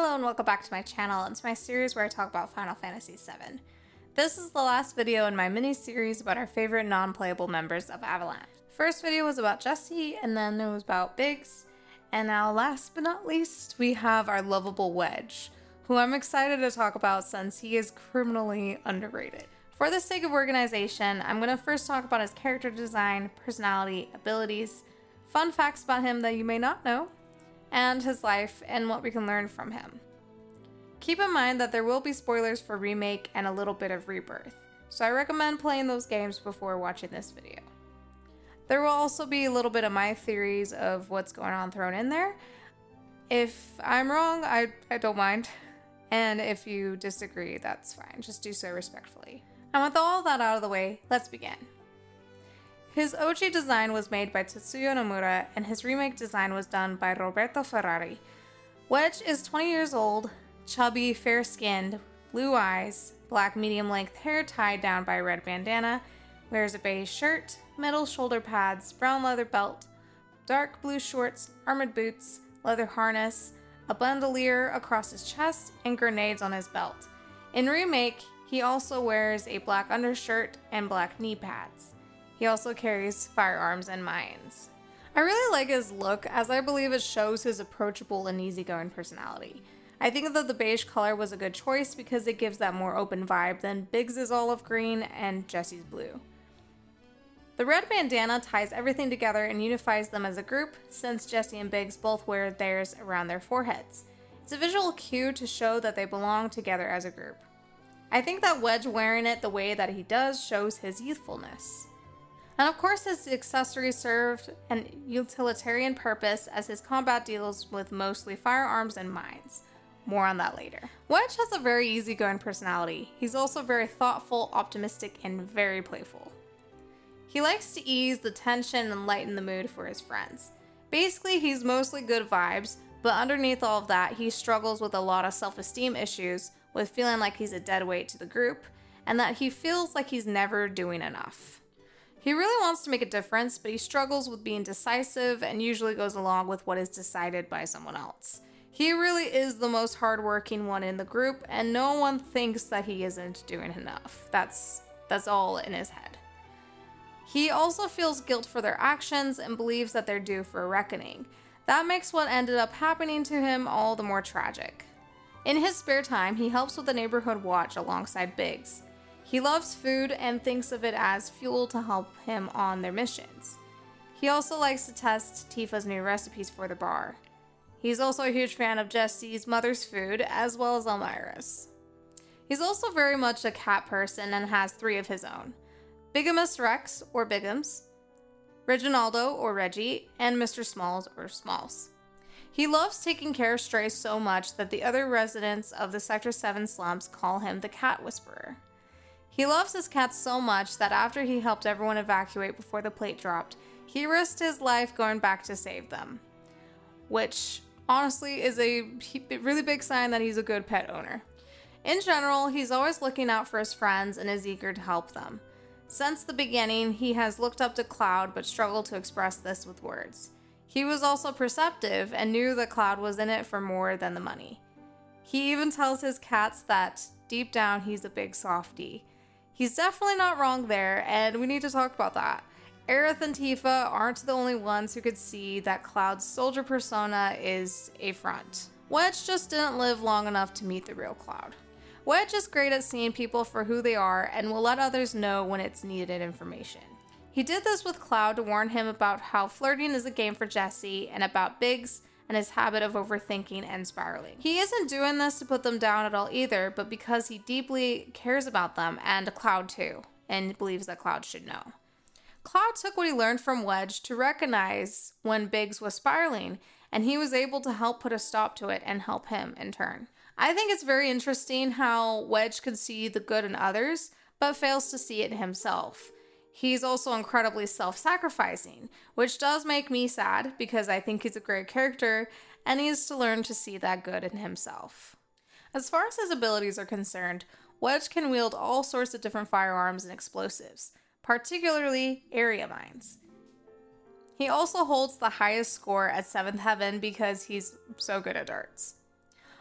Hello and welcome back to my channel. It's my series where I talk about Final Fantasy VII. This is the last video in my mini-series about our favorite non-playable members of Avalanche. First video was about Jesse, and then it was about Biggs, and now last but not least, we have our lovable Wedge, who I'm excited to talk about since he is criminally underrated. For the sake of organization, I'm going to first talk about his character design, personality, abilities, fun facts about him that you may not know, and his life and what we can learn from him. Keep in mind that there will be spoilers for Remake and a little bit of Rebirth, so I recommend playing those games before watching this video. There will also be a little bit of my theories of what's going on thrown in there. If I'm wrong, I don't mind, and if you disagree, that's fine, just do so respectfully. And with all that out of the way, let's begin. His OG design was made by Tetsuya Nomura, and his remake design was done by Roberto Ferrari. Wedge is 20 years old, chubby, fair-skinned, blue eyes, black medium-length hair tied down by a red bandana, wears a beige shirt, metal shoulder pads, brown leather belt, dark blue shorts, armored boots, leather harness, a bandolier across his chest, and grenades on his belt. In Remake, he also wears a black undershirt and black knee pads. He also carries firearms and mines. I really like his look, as I believe it shows his approachable and easygoing personality. I think that the beige color was a good choice because it gives that more open vibe than Biggs' olive green and Jesse's blue. The red bandana ties everything together and unifies them as a group, since Jesse and Biggs both wear theirs around their foreheads. It's a visual cue to show that they belong together as a group. I think that Wedge wearing it the way that he does shows his youthfulness. And of course, his accessories served an utilitarian purpose, as his combat deals with mostly firearms and mines. More on that later. Wedge has a very easygoing personality. He's also very thoughtful, optimistic, and very playful. He likes to ease the tension and lighten the mood for his friends. Basically, he's mostly good vibes, but underneath all of that, he struggles with a lot of self-esteem issues, with feeling like he's a dead weight to the group, and that he feels like he's never doing enough. He really wants to make a difference, but he struggles with being decisive and usually goes along with what is decided by someone else. He really is the most hardworking one in the group, and no one thinks that he isn't doing enough. That's all in his head. He also feels guilt for their actions and believes that they're due for a reckoning. That makes what ended up happening to him all the more tragic. In his spare time, he helps with the neighborhood watch alongside Biggs. He loves food and thinks of it as fuel to help him on their missions. He also likes to test Tifa's new recipes for the bar. He's also a huge fan of Jesse's mother's food, as well as Elmira's. He's also very much a cat person and has 3 of his own: Bigamus Rex, or Bigums, Reginaldo, or Reggie, and Mr. Smalls, or Smalls. He loves taking care of strays so much that the other residents of the Sector 7 slums call him the Cat Whisperer. He loves his cats so much that after he helped everyone evacuate before the plate dropped, he risked his life going back to save them. Which, honestly, is a really big sign that he's a good pet owner. In general, he's always looking out for his friends and is eager to help them. Since the beginning, he has looked up to Cloud but struggled to express this with words. He was also perceptive and knew that Cloud was in it for more than the money. He even tells his cats that, deep down, he's a big softie. He's definitely not wrong there, and we need to talk about that. Aerith and Tifa aren't the only ones who could see that Cloud's soldier persona is a front. Wedge just didn't live long enough to meet the real Cloud. Wedge is great at seeing people for who they are and will let others know when it's needed information. He did this with Cloud to warn him about how flirting is a game for Jesse, and about Biggs and his habit of overthinking and spiraling. He isn't doing this to put them down at all either, but because he deeply cares about them, and Cloud too, and believes that Cloud should know. Cloud took what he learned from Wedge to recognize when Biggs was spiraling, and he was able to help put a stop to it and help him in turn. I think it's very interesting how Wedge can see the good in others, but fails to see it in himself. He's also incredibly self-sacrificing, which does make me sad because I think he's a great character and needs to learn to see that good in himself. As far as his abilities are concerned, Wedge can wield all sorts of different firearms and explosives, particularly area mines. He also holds the highest score at 7th Heaven because he's so good at darts.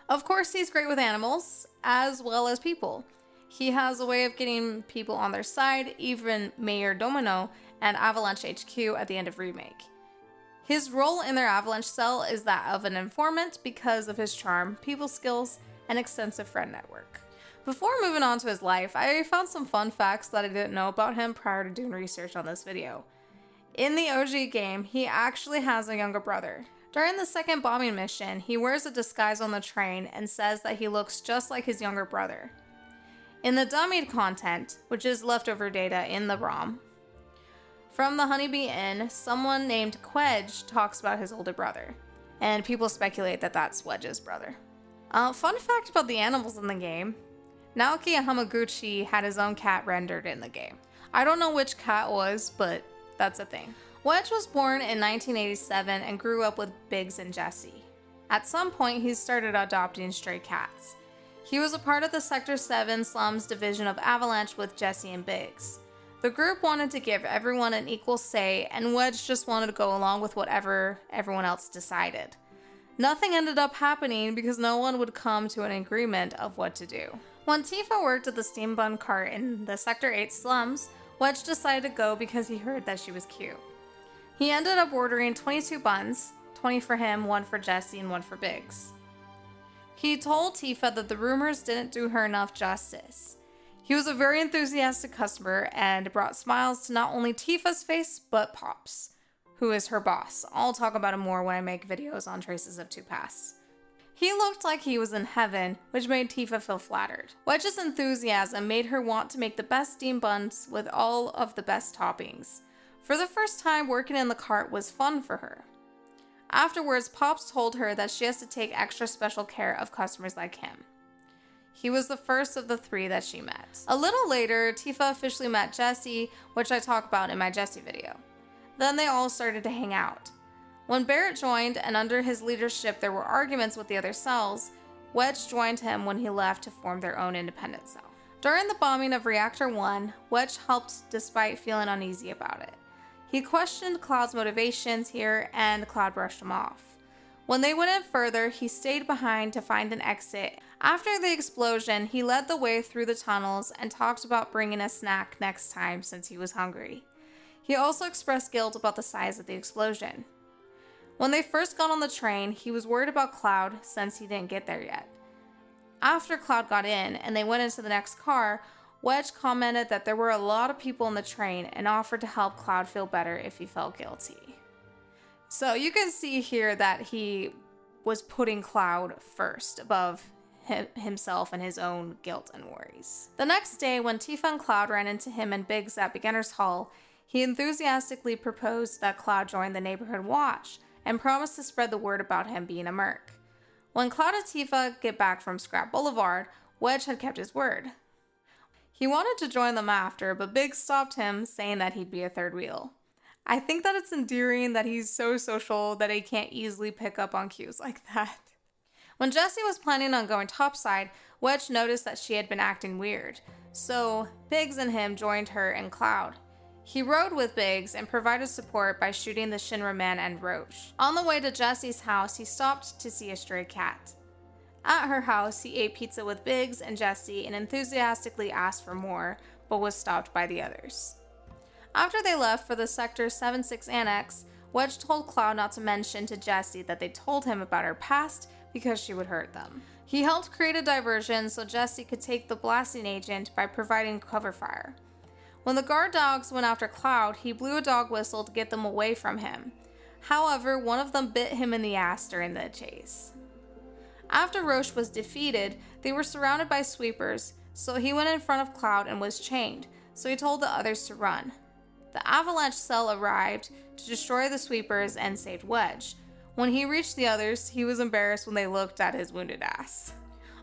Of course, he's great with animals, as well as people. He has a way of getting people on their side, even Mayor Domino and Avalanche HQ at the end of Remake. His role in their Avalanche cell is that of an informant because of his charm, people skills, and extensive friend network. Before moving on to his life, I found some fun facts that I didn't know about him prior to doing research on this video. In the OG game, he actually has a younger brother. During the second bombing mission, he wears a disguise on the train and says that he looks just like his younger brother. In the dummied content, which is leftover data in the ROM, from the Honeybee Inn, someone named Wedge talks about his older brother, and people speculate that that's Wedge's brother. Fun fact about the animals in the game, Naoki Hamaguchi had his own cat rendered in the game. I don't know which cat was, but that's a thing. Wedge was born in 1987 and grew up with Biggs and Jesse. At some point, he started adopting stray cats. He was a part of the Sector 7 Slums division of Avalanche with Jesse and Biggs. The group wanted to give everyone an equal say, and Wedge just wanted to go along with whatever everyone else decided. Nothing ended up happening because no one would come to an agreement of what to do. When Tifa worked at the steam bun cart in the Sector 8 slums, Wedge decided to go because he heard that she was cute. He ended up ordering 22 buns, 20 for him, 1 for Jesse, and 1 for Biggs. He told Tifa that the rumors didn't do her enough justice. He was a very enthusiastic customer and brought smiles to not only Tifa's face, but Pop's, who is her boss. I'll talk about him more when I make videos on Traces of Two Paths. He looked like he was in heaven, which made Tifa feel flattered. Wedge's enthusiasm made her want to make the best steamed buns with all of the best toppings. For the first time, working in the cart was fun for her. Afterwards, Pops told her that she has to take extra special care of customers like him. He was the first of the 3 that she met. A little later, Tifa officially met Jesse, which I talk about in my Jesse video. Then they all started to hang out. When Barrett joined, and under his leadership there were arguments with the other cells, Wedge joined him when he left to form their own independent cell. During the bombing of Reactor 1, Wedge helped despite feeling uneasy about it. He questioned Cloud's motivations here, and Cloud brushed him off. When they went in further, he stayed behind to find an exit. After the explosion, he led the way through the tunnels and talked about bringing a snack next time since he was hungry. He also expressed guilt about the size of the explosion. When they first got on the train, he was worried about Cloud since he didn't get there yet. After Cloud got in and they went into the next car, Wedge commented that there were a lot of people in the train and offered to help Cloud feel better if he felt guilty. So you can see here that he was putting Cloud first above himself and his own guilt and worries. The next day, when Tifa and Cloud ran into him and Biggs at Beginner's Hall, he enthusiastically proposed that Cloud join the neighborhood watch and promised to spread the word about him being a merc. When Cloud and Tifa get back from Scrap Boulevard, Wedge had kept his word. He wanted to join them after, but Biggs stopped him, saying that he'd be a third wheel. I think that it's endearing that he's so social that he can't easily pick up on cues like that. When Jessie was planning on going topside, Wedge noticed that she had been acting weird, so Biggs and him joined her and Cloud. He rode with Biggs and provided support by shooting the Shinra man and Roche. On the way to Jessie's house, he stopped to see a stray cat. At her house, he ate pizza with Biggs and Jessie and enthusiastically asked for more, but was stopped by the others. After they left for the Sector 7-6 Annex, Wedge told Cloud not to mention to Jessie that they told him about her past because she would hurt them. He helped create a diversion so Jessie could take the blasting agent by providing cover fire. When the guard dogs went after Cloud, he blew a dog whistle to get them away from him. However, one of them bit him in the ass during the chase. After Roche was defeated, they were surrounded by sweepers, so he went in front of Cloud and was chained, so he told the others to run. The Avalanche cell arrived to destroy the sweepers and saved Wedge. When he reached the others, he was embarrassed when they looked at his wounded ass.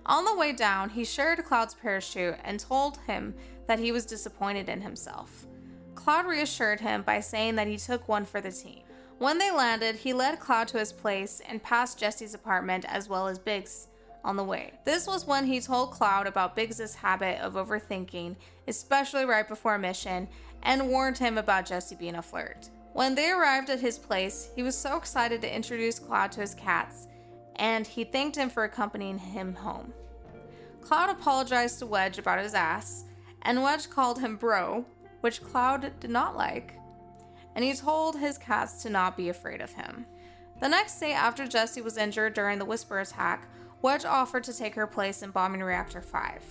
On the way down, he shared Cloud's parachute and told him that he was disappointed in himself. Cloud reassured him by saying that he took one for the team. When they landed, he led Cloud to his place and past Jessie's apartment as well as Biggs on the way. This was when he told Cloud about Biggs' habit of overthinking, especially right before a mission, and warned him about Jessie being a flirt. When they arrived at his place, he was so excited to introduce Cloud to his cats, and he thanked him for accompanying him home. Cloud apologized to Wedge about his ass, and Wedge called him bro, which Cloud did not like, and he told his cats to not be afraid of him. The next day after Jessie was injured during the Whisper attack, Wedge offered to take her place in Bombing Reactor 5.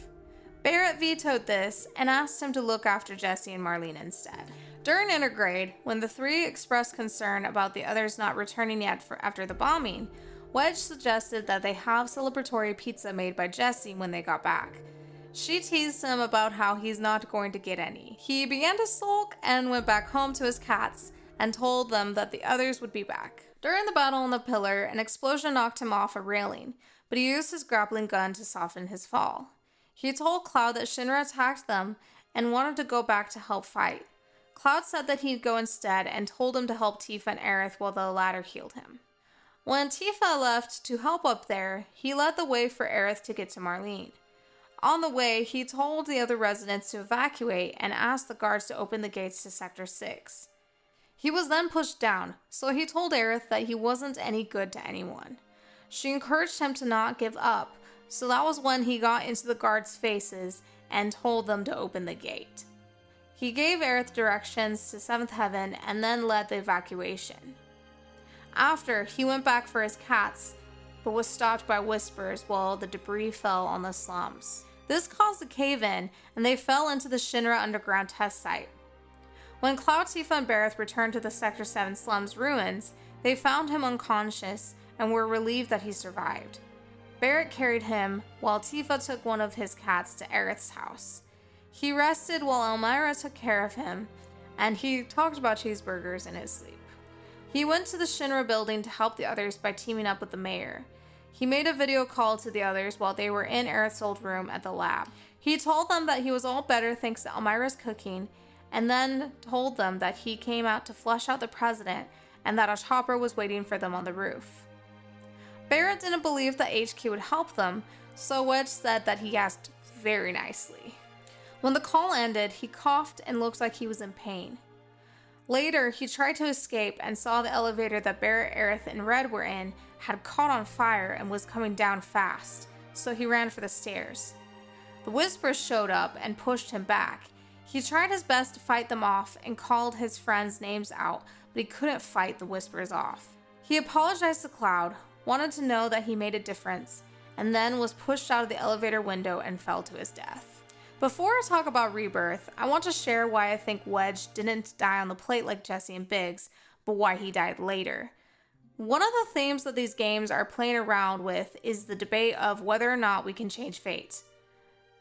Barrett vetoed this and asked him to look after Jessie and Marlene instead. During intergrade, when the three expressed concern about the others not returning yet after the bombing, Wedge suggested that they have celebratory pizza made by Jessie when they got back. She teased him about how he's not going to get any. He began to sulk and went back home to his cats and told them that the others would be back. During the battle on the pillar, an explosion knocked him off a railing, but he used his grappling gun to soften his fall. He told Cloud that Shinra attacked them and wanted to go back to help fight. Cloud said that he'd go instead and told him to help Tifa and Aerith while the latter healed him. When Tifa left to help up there, he led the way for Aerith to get to Marlene. On the way, he told the other residents to evacuate and asked the guards to open the gates to Sector 6. He was then pushed down, so he told Aerith that he wasn't any good to anyone. She encouraged him to not give up, so that was when he got into the guards' faces and told them to open the gate. He gave Aerith directions to 7th Heaven and then led the evacuation. After, he went back for his cats, but was stopped by whispers while the debris fell on the slums. This caused a cave-in, and they fell into the Shinra underground test site. When Cloud, Tifa, and Barrett returned to the Sector 7 slums ruins, they found him unconscious and were relieved that he survived. Barrett carried him, while Tifa took one of his cats to Aerith's house. He rested while Elmira took care of him, and he talked about cheeseburgers in his sleep. He went to the Shinra building to help the others by teaming up with the mayor. He made a video call to the others while they were in Aerith's old room at the lab. He told them that he was all better thanks to Elmira's cooking, and then told them that he came out to flush out the president and that a chopper was waiting for them on the roof. Barrett didn't believe that HQ would help them, so Wedge said that he asked very nicely. When the call ended, he coughed and looked like he was in pain. Later, he tried to escape and saw the elevator that Barrett, Aerith, and Red were in had caught on fire and was coming down fast, so he ran for the stairs. The Whispers showed up and pushed him back. He tried his best to fight them off and called his friends' names out, but he couldn't fight the Whispers off. He apologized to Cloud, wanted to know that he made a difference, and then was pushed out of the elevator window and fell to his death. Before I talk about Rebirth, I want to share why I think Wedge didn't die on the plate like Jessie and Biggs, but why he died later. One of the themes that these games are playing around with is the debate of whether or not we can change fate.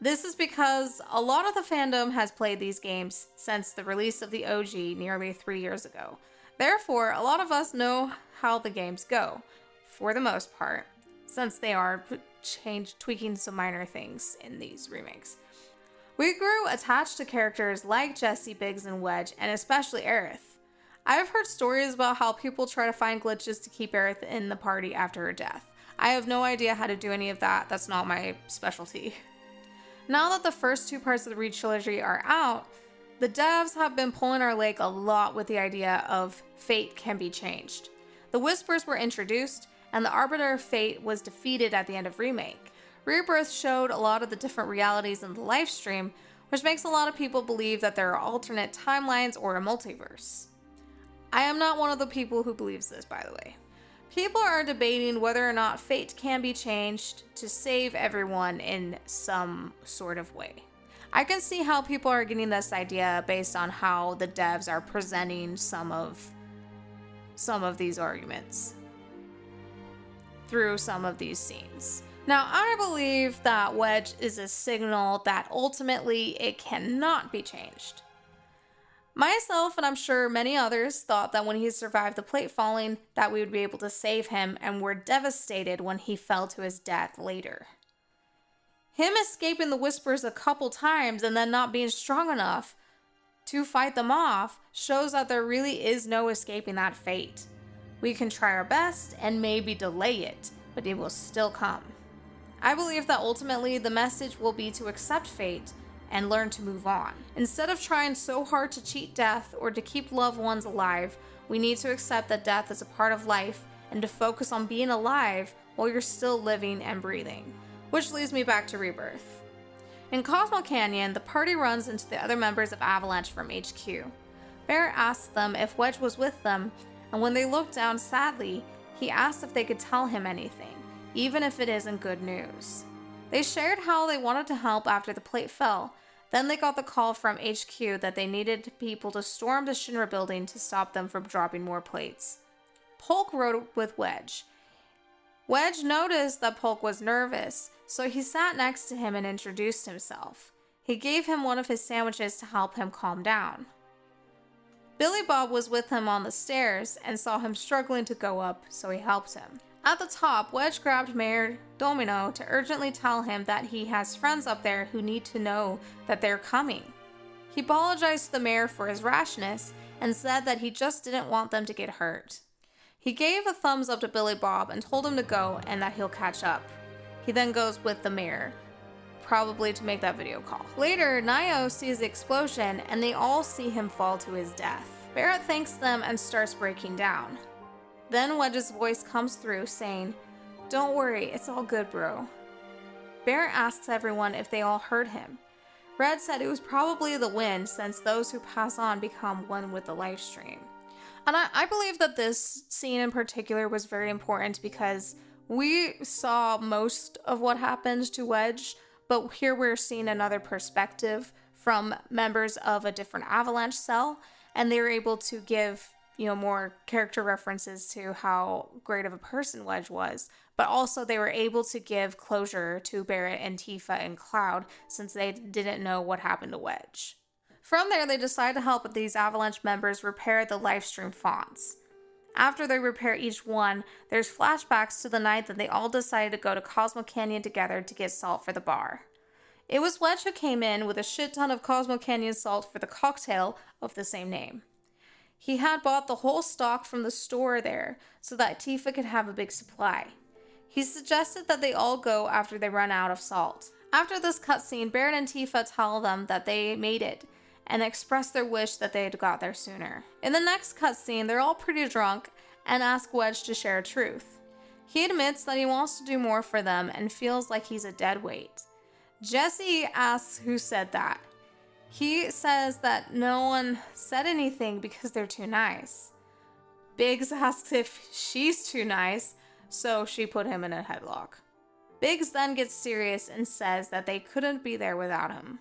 This is because a lot of the fandom has played these games since the release of the OG nearly 3 years ago. Therefore, a lot of us know how the games go, for the most part, since they are tweaking some minor things in these remakes. We grew attached to characters like Jessie, Biggs, and Wedge, and especially Aerith. I have heard stories about how people try to find glitches to keep Aerith in the party after her death. I have no idea how to do any of that. That's not my specialty. Now that the first 2 parts of the Reach trilogy are out, the devs have been pulling our leg a lot with the idea of fate can be changed. The Whispers were introduced, and the Arbiter of Fate was defeated at the end of Remake. Rebirth showed a lot of the different realities in the live stream, which makes a lot of people believe that there are alternate timelines or a multiverse. I am not one of the people who believes this, by the way. People are debating whether or not fate can be changed to save everyone in some sort of way. I can see how people are getting this idea based on how the devs are presenting some of these arguments through some of these scenes. Now, I believe that Wedge is a signal that ultimately it cannot be changed. Myself, and I'm sure many others, thought that when he survived the plate falling, that we would be able to save him, and were devastated when he fell to his death later. Him escaping the Whispers a couple times and then not being strong enough to fight them off shows that there really is no escaping that fate. We can try our best and maybe delay it, but it will still come. I believe that ultimately the message will be to accept fate and learn to move on. Instead of trying so hard to cheat death or to keep loved ones alive, we need to accept that death is a part of life and to focus on being alive while you're still living and breathing. Which leads me back to Rebirth. In Cosmo Canyon, the party runs into the other members of Avalanche from HQ. Barrett asks them if Wedge was with them, and when they look down sadly, he asks if they could tell him anything, even if it isn't good news. They shared how they wanted to help after the plate fell. Then they got the call from HQ that they needed people to storm the Shinra building to stop them from dropping more plates. Polk rode with Wedge. Wedge noticed that Polk was nervous, so he sat next to him and introduced himself. He gave him one of his sandwiches to help him calm down. Billy Bob was with him on the stairs and saw him struggling to go up, so he helped him. At the top, Wedge grabbed Mayor Domino to urgently tell him that he has friends up there who need to know that they're coming. He apologized to the mayor for his rashness and said that he just didn't want them to get hurt. He gave a thumbs up to Billy Bob and told him to go and that he'll catch up. He then goes with the mayor, probably to make that video call. Later, Nio sees the explosion and they all see him fall to his death. Barrett thanks them and starts breaking down. Then Wedge's voice comes through saying, "Don't worry, it's all good, bro." Barrett asks everyone if they all heard him. Red said it was probably the wind, since those who pass on become one with the live stream. And I believe that this scene in particular was very important because we saw most of what happened to Wedge, but here we're seeing another perspective from members of a different Avalanche cell, and they were able to give more character references to how great of a person Wedge was, but also they were able to give closure to Barrett and Tifa and Cloud since they didn't know what happened to Wedge. From there, they decide to help these Avalanche members repair the livestream fonts. After they repair each one, there's flashbacks to the night that they all decided to go to Cosmo Canyon together to get salt for the bar. It was Wedge who came in with a shit ton of Cosmo Canyon salt for the cocktail of the same name. He had bought the whole stock from the store there so that Tifa could have a big supply. He suggested that they all go after they run out of salt. After this cutscene, Barrett and Tifa tell them that they made it and express their wish that they had got there sooner. In the next cutscene, they're all pretty drunk and ask Wedge to share a truth. He admits that he wants to do more for them and feels like he's a dead weight. Jesse asks who said that. He says that no one said anything because they're too nice. Biggs asks if she's too nice, so she put him in a headlock. Biggs then gets serious and says that they couldn't be there without him.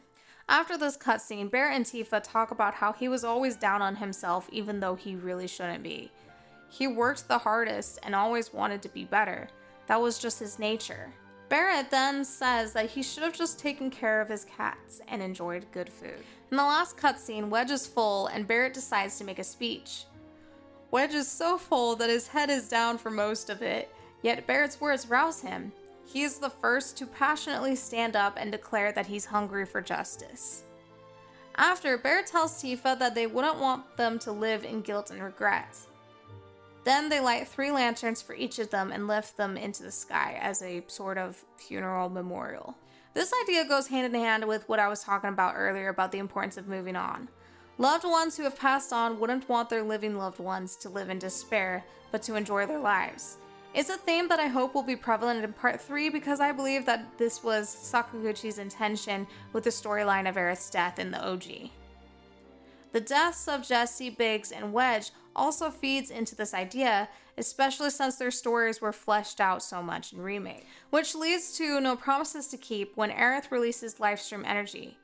After this cutscene, Barrett and Tifa talk about how he was always down on himself even though he really shouldn't be. He worked the hardest and always wanted to be better. That was just his nature. Barrett then says that he should have just taken care of his cats and enjoyed good food. In the last cutscene, Wedge is full and Barrett decides to make a speech. Wedge is so full that his head is down for most of it, yet Barrett's words rouse him. He is the first to passionately stand up and declare that he's hungry for justice. After, Barrett tells Tifa that they wouldn't want them to live in guilt and regret. Then they light 3 lanterns for each of them and lift them into the sky as a sort of funeral memorial. This idea goes hand in hand with what I was talking about earlier about the importance of moving on. Loved ones who have passed on wouldn't want their living loved ones to live in despair, but to enjoy their lives. It's a theme that I hope will be prevalent in part 3 because I believe that this was Sakaguchi's intention with the storyline of Aerith's death in the OG. The deaths of Jesse, Biggs, and Wedge also feeds into this idea, especially since their stories were fleshed out so much in Remake. Which leads to No Promises to Keep when Aerith releases Livestream Energy.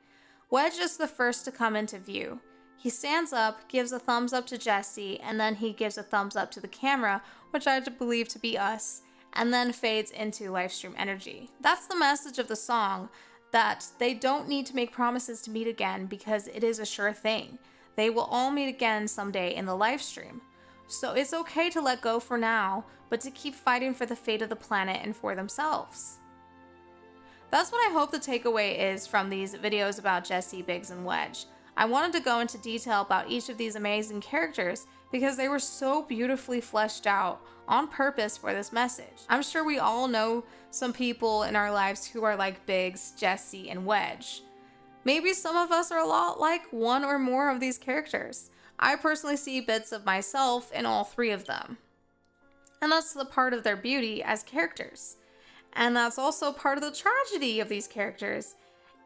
Wedge is the first to come into view. He stands up, gives a thumbs up to Jesse, and then he gives a thumbs up to the camera, which I believe to be us, and then fades into Livestream Energy. That's the message of the song, that they don't need to make promises to meet again because it is a sure thing. They will all meet again someday in the live stream. So it's okay to let go for now, but to keep fighting for the fate of the planet and for themselves. That's what I hope the takeaway is from these videos about Jesse, Biggs, and Wedge. I wanted to go into detail about each of these amazing characters because they were so beautifully fleshed out on purpose for this message. I'm sure we all know some people in our lives who are like Biggs, Jesse, and Wedge. Maybe some of us are a lot like one or more of these characters. I personally see bits of myself in all 3 of them. And that's the part of their beauty as characters. And that's also part of the tragedy of these characters.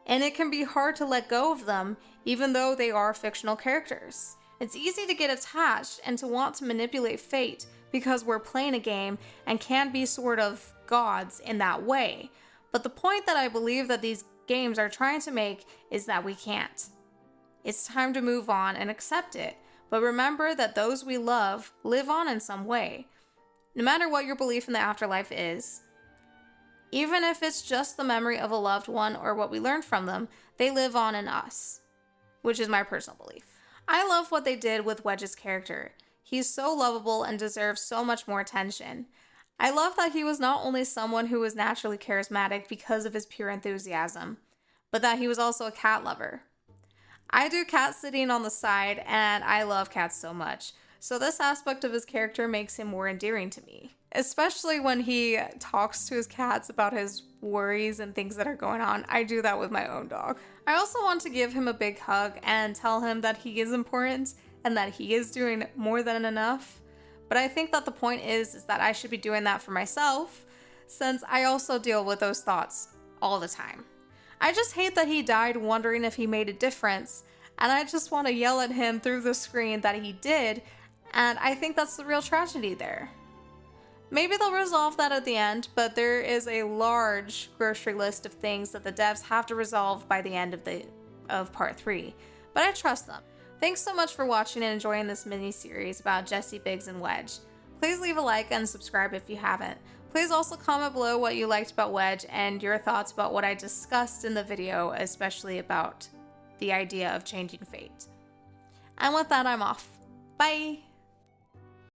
And it can be hard to let go of them, even though they are fictional characters. It's easy to get attached and to want to manipulate fate because we're playing a game and can be sort of gods in that way. But the point that I believe that these games are trying to make is that we can't. It's time to move on and accept it. But remember that those we love live on in some way. No matter what your belief in the afterlife is, even if it's just the memory of a loved one or what we learned from them, they live on in us, which is my personal belief. I love what they did with Wedge's character. He's so lovable and deserves so much more attention. I love that he was not only someone who was naturally charismatic because of his pure enthusiasm, but that he was also a cat lover. I do cat sitting on the side, and I love cats so much. So this aspect of his character makes him more endearing to me, especially when he talks to his cats about his worries and things that are going on. I do that with my own dog. I also want to give him a big hug and tell him that he is important and that he is doing more than enough. But I think that the point is that I should be doing that for myself, since I also deal with those thoughts all the time. I just hate that he died wondering if he made a difference, and I just want to yell at him through the screen that he did. And I think that's the real tragedy there. Maybe they'll resolve that at the end, but there is a large grocery list of things that the devs have to resolve by the end of part 3. But I trust them. Thanks so much for watching and enjoying this mini-series about Jessie, Biggs, and Wedge. Please leave a like and subscribe if you haven't. Please also comment below what you liked about Wedge and your thoughts about what I discussed in the video, especially about the idea of changing fate. And with that, I'm off. Bye!